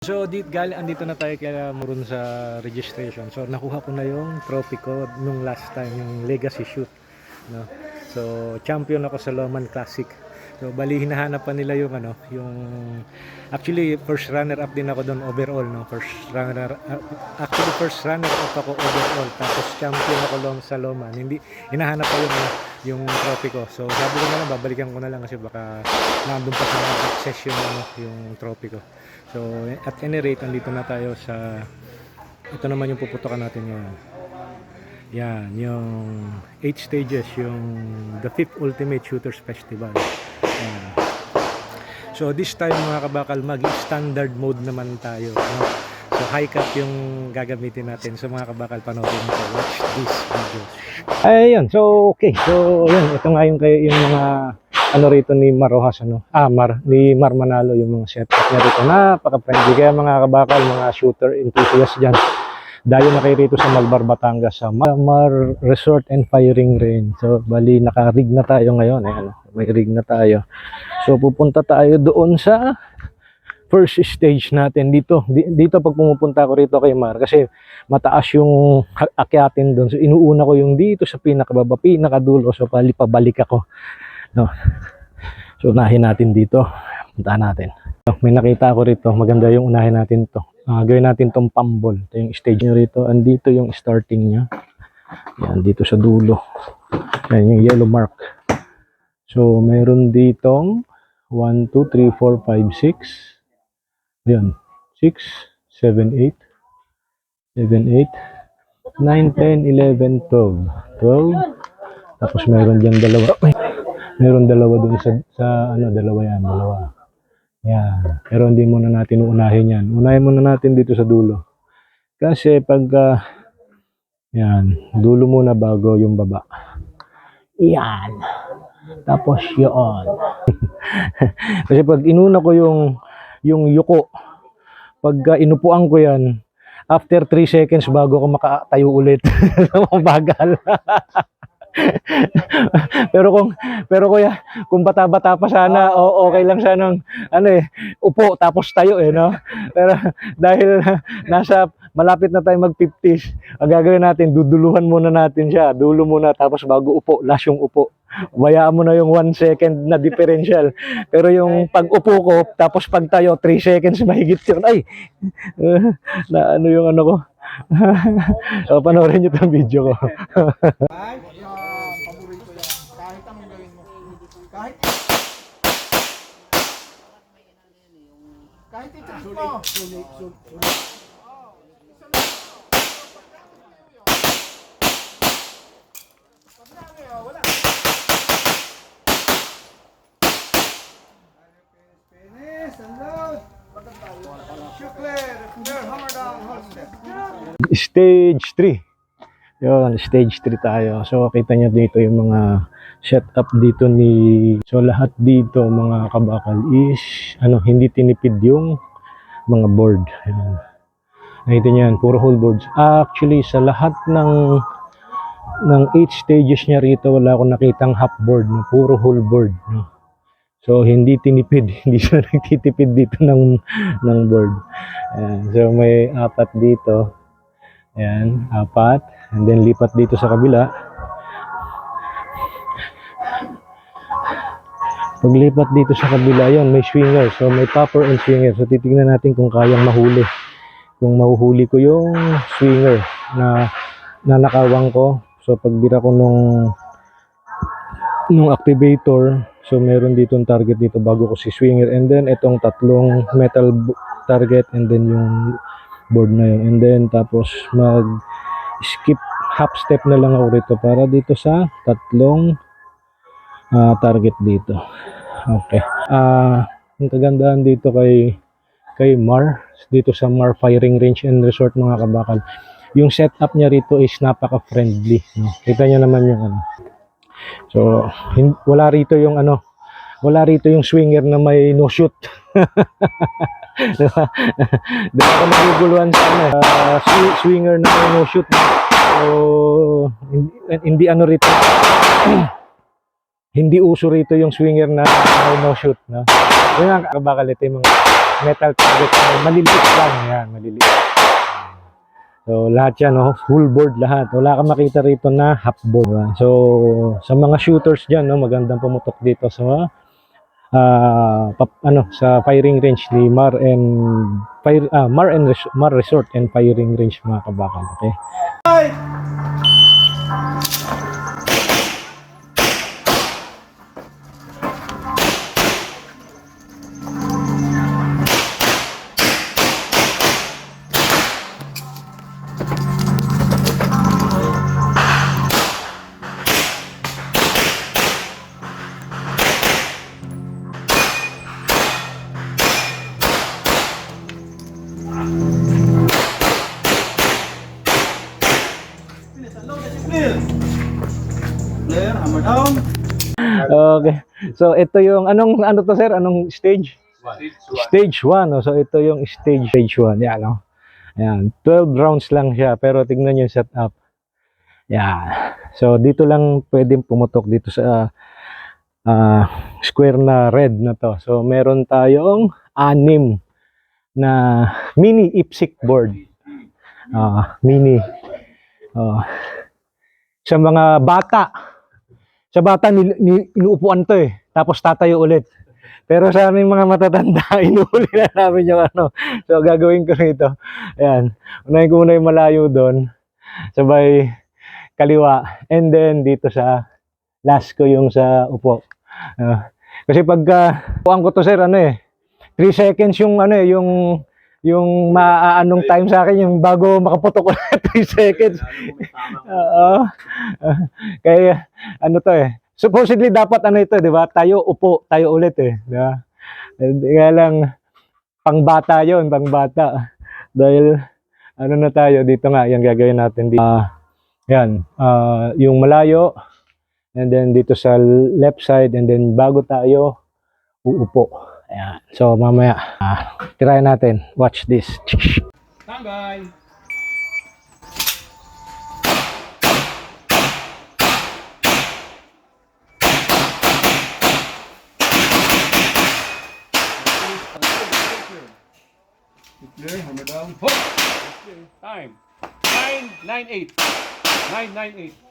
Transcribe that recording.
So, andito na tayo kaya Murun sa registration. So, nakuha ko na yung trophy ko nung last time, yung legacy shoot, no? So, champion ako sa Loman Classic. So, bali hinahanap pa nila yung yung actually first runner up din ako doon overall, no? First runner up ako overall, tapos champion ako sa Loman. Hindi hinahanap pa yung trophy ko. So, sabi ko na lang babalikan ko na lang kasi baka nandun pa sa access yung trophy ko. So, at any rate, andito na tayo sa ito naman yung puputokan natin ngayon. Yan, yung 8 stages, yung the 5th Ultimate Shooters Festival. Yan. So, this time mga kabakal, mag-standard mode naman tayo, no? So, high cap yung gagamitin natin. So, mga kabakal, panoorin nyo. Watch this video. Ayun, so, okay. So, yun, ito nga yung mga rito ni Mar Rojas, ni Mar Manalo, yung mga setup niya rito. Napaka-friendly. Kaya mga kabakal, mga shooter enthusiasts dyan, dayo na kayo rito sa Malbar, Batangas, sa Mar Resort and Firing Range. So, bali, naka-rig na tayo ngayon. May rig na tayo. So, pupunta tayo doon sa first stage natin dito. Dito pag pumupunta ako rito kay Mar, kasi mataas yung akyatin doon. So, inuuna ko yung dito sa pinakababa, pinakadulo. So, pabalik ako. No. So, unahin natin dito. Puntaan natin. May nakita ako rito. Maganda yung unahin natin to. Gawin natin tong pambol. Ito yung stage nyo rito. Andito yung starting nya. Yan, dito sa dulo. Yan yung yellow mark. So, meron ditong 1, 2, 3, 4, 5, 6. Yan. 6, 7, 8. 7, 8. 9, 10, 11, 12. 12. Tapos meron dyan dalawa. Meron dalawa dun sa dalawa yan, dalawa. Yan. Pero hindi muna natin uunahin yan. Unahin muna natin dito sa dulo. Kasi pagka yan, dulo muna bago yung baba. Yan. Tapos yun. Kasi pag inuna ko yung yuko, pagka inupuan ko yan, after 3 seconds bago ko makatayo ulit. Mabagal. pero kuya, kung bata-bata pa sana, okay lang sanang upo tapos tayo no. Pero dahil malapit na tayo mag-50s, ang gagawin natin, duduluhan muna natin siya, dulo muna tapos bago upo, last yung upo. Bayaan mo na yung 1 second na differential. Pero yung pag-upo ko, tapos pag tayo 3 seconds mahigit yun. Ay, na yung ko. So, panoorin nyo itong video ko. Paborito yan. Kahit ang gawin mo. Kahit i-trick mo. Wala. Finish, unload. Shoot clear. Hammer down, hold step. Stage 3. Yun, stage 3 tayo. So, kita nyo dito yung mga setup dito So, lahat dito, mga kabakal, is, hindi tinipid yung mga board. Ayan. Nakita nyo yan, puro whole boards. Actually, sa lahat ng 8 stages niya rito, wala akong nakitang half board, no? Puro whole board. No? So, hindi tinipid. Hindi siya nagtitipid dito ng board. Ayan. So, may 4 dito. Ayan, 4. And then lipat dito sa kabila. Paglipat dito sa kabila, yun, may swinger. So may popper and swinger. So titingnan natin kung kayang mahuli. Kung mahuhuli ko yung swinger na nakawang ko. So pagbira ko nung activator, so meron ditong target dito bago ko si swinger. And then itong 3 metal target and then yung board na yun. And then tapos skip half step na lang ako rito para dito sa 3 target dito. Okay. Ang kagandahan dito kay Mar, dito sa Mar Firing Range and Resort, mga kabakal, yung setup niya rito is napaka-friendly, no? Kita niyo naman yung So, wala rito yung swinger na may no shoot. Diba? Diba ako naguguluhan sa swinger na may no shoot. So, hindi rito. Hindi uso rito yung swinger na may no shoot, no? Yung kabakal, ito yung mga metal target. Maliliit lang. Yan, maliliit. So, lahat yan, no? Full board lahat. Wala kang makita rito na half board. Diba? So, sa mga shooters dyan, no? Magandang pumutok dito sa sa firing range ni Mar Resort and Firing Range, mga kabakal. Okay? Clear, hammer down. Okay. So, ito yung, ano to sir? Anong stage? Stage 1. So, ito yung stage 1. Yan, no? Yan. 12 rounds lang siya. Pero tignan nyo yung setup. Yan. So, dito lang pwedeng pumutok dito sa square na red na to. So, meron tayong 6 na mini IPSC board. Mini. Sa mga bata. Sa bata, inuupuan to eh. Tapos tatayo ulit. Pero sa aming mga matatanda, inuuli na namin yung ano. So, gagawin ko rito. Ayan. Unahin ko muna yung malayo doon. Sabay kaliwa. And then, dito sa last ko yung sa upo. Kasi pagka upuan ko to sir, 3 seconds yung yung maaanong time sa akin yung bago makaputok ko 3 seconds. Kaya to supposedly dapat ito, 'di ba? Tayo upo, tayo ulit di ba? Kaya lang pangbata 'yon, pangbata. Dahil na tayo dito nga, yan gagawin natin dito. Yan, yung malayo and then dito sa left side and then bago tayo uupo. Ayan. So, mamaya, try natin. Watch this. Tambay. Clear, hammer down. Time. 998. 998.